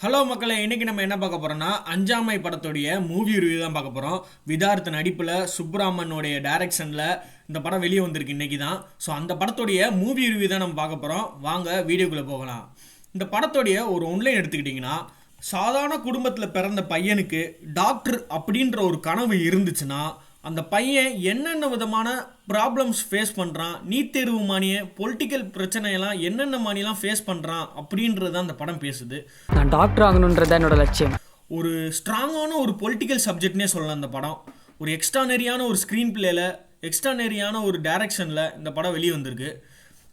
Hello மக்களே, இன்னைக்கு நம்ம என்ன பார்க்க போறோம்னா அஞ்சாமை படத்துடைய மூவி ரிவ்யூ தான் பார்க்க போறோம். விதார்த் நடிப்பில் சுப்ராமனுடைய டைரக்ஷனில் இந்த படம் வெளியே வந்திருக்கு இன்னைக்கு தான். ஸோ அந்த படத்துடைய மூவி ரிவ்யூ தான் நம்ம பார்க்க போகிறோம். வாங்க வீடியோக்குள்ளே போகலாம். இந்த படத்துடைய ஒரு ஒன்லைன் எடுத்துக்கிட்டிங்கன்னா, சாதாரண குடும்பத்தில் பிறந்த பையனுக்கு டாக்டர் அப்படின்ற ஒரு கனவு இருந்துச்சுன்னா அந்த பையன் என்னென்ன விதமான ப்ராப்ளம்ஸ் ஃபேஸ் பண்ணுறான், நீட் தேர்வு மானிய பொலிட்டிக்கல் பிரச்சனையெல்லாம் என்னென்ன மானியெல்லாம் ஃபேஸ் பண்ணுறான் அப்படின்றது அந்த படம் பேசுது. நான் டாக்டர் ஆகணுன்றது என்னோட லட்சியம். ஒரு ஸ்ட்ராங்கான ஒரு பொலிட்டிக்கல் சப்ஜெக்ட்னே சொல்லலாம். அந்த படம் ஒரு எக்ஸ்ட்ரானரியான ஒரு ஸ்க்ரீன் பிளேல, எக்ஸ்ட்ரானரியான ஒரு டைரக்ஷனில் இந்த படம் வெளியே வந்திருக்கு.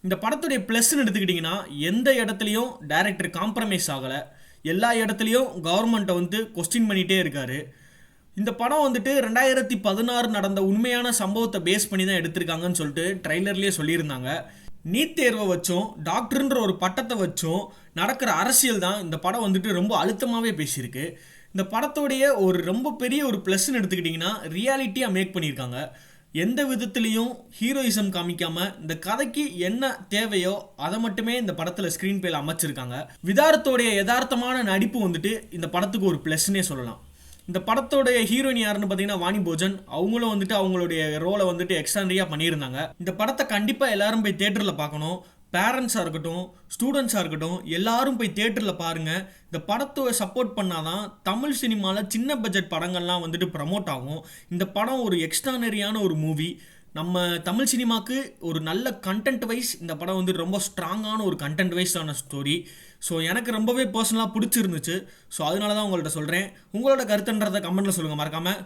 இந்த படத்துடைய ப்ளஸ்ன்னு எடுத்துக்கிட்டிங்கன்னா, எந்த இடத்துலையும் டைரக்டர் காம்ப்ரமைஸ் ஆகலை. எல்லா இடத்துலையும் கவர்மெண்ட்டை கொஸ்டின் பண்ணிகிட்டே இருக்கார். இந்த படம் 2016 நடந்த உண்மையான சம்பவத்தை பேஸ் பண்ணி தான் எடுத்திருக்காங்கன்னு சொல்லிட்டு ட்ரைலர்லேயே சொல்லியிருந்தாங்க. நீட் தேர்வை வச்சும் டாக்டர்ன்ற ஒரு பட்டத்தை வச்சும் நடக்கிற அரசியல் தான் இந்த படம் ரொம்ப அழுத்தமாகவே பேசியிருக்கு. இந்த படத்தோடைய ஒரு ரொம்ப பெரிய ஒரு ப்ளஸ்ன்னு எடுத்துக்கிட்டிங்கன்னா, ரியாலிட்டியாக மேக் பண்ணியிருக்காங்க. எந்த விதத்துலேயும் ஹீரோயிசம் காமிக்காமல் இந்த கதைக்கு என்ன தேவையோ அதை மட்டுமே இந்த படத்தில் ஸ்க்ரீன் பிளேல அமைச்சிருக்காங்க. விதார்த்தோடைய யதார்த்தமான நடிப்பு இந்த படத்துக்கு ஒரு ப்ளஸ்ன்னே சொல்லலாம். இந்த படத்தோடைய ஹீரோயின் யாருன்னு பார்த்தீங்கன்னா வாணி போஜன். அவங்களும் அவங்களுடைய ரோலை எக்ஸ்ட்ரானரியாக பண்ணியிருந்தாங்க. இந்த படத்தை கண்டிப்பாக எல்லாரும் போய் தேட்டரில் பார்க்கணும். பேரண்ட்ஸாக இருக்கட்டும், ஸ்டூடெண்ட்ஸாக இருக்கட்டும், எல்லாரும் போய் தேட்டரில் பாருங்கள். இந்த படத்தை சப்போர்ட் பண்ணாதான் தமிழ் சினிமாவில் சின்ன பட்ஜெட் படங்கள்லாம் ப்ரமோட் ஆகும். இந்த படம் ஒரு எக்ஸ்ட்ரானரியான ஒரு மூவி. நம்ம தமிழ் சினிமாவுக்கு ஒரு நல்ல கண்டென்ட் வைஸ் இந்த படம் ரொம்ப ஸ்ட்ராங்கான ஒரு கண்டென்ட் வைஸான ஸ்டோரி. ஸோ எனக்கு ரொம்பவே பர்சனலாக பிடிச்சிருந்துச்சு. ஸோ அதனால தான் உங்கள்கிட்ட சொல்கிறேன். உங்களோட கருத்துன்றதை கமெண்ட்டில் சொல்லுங்கள் மறக்காமல்.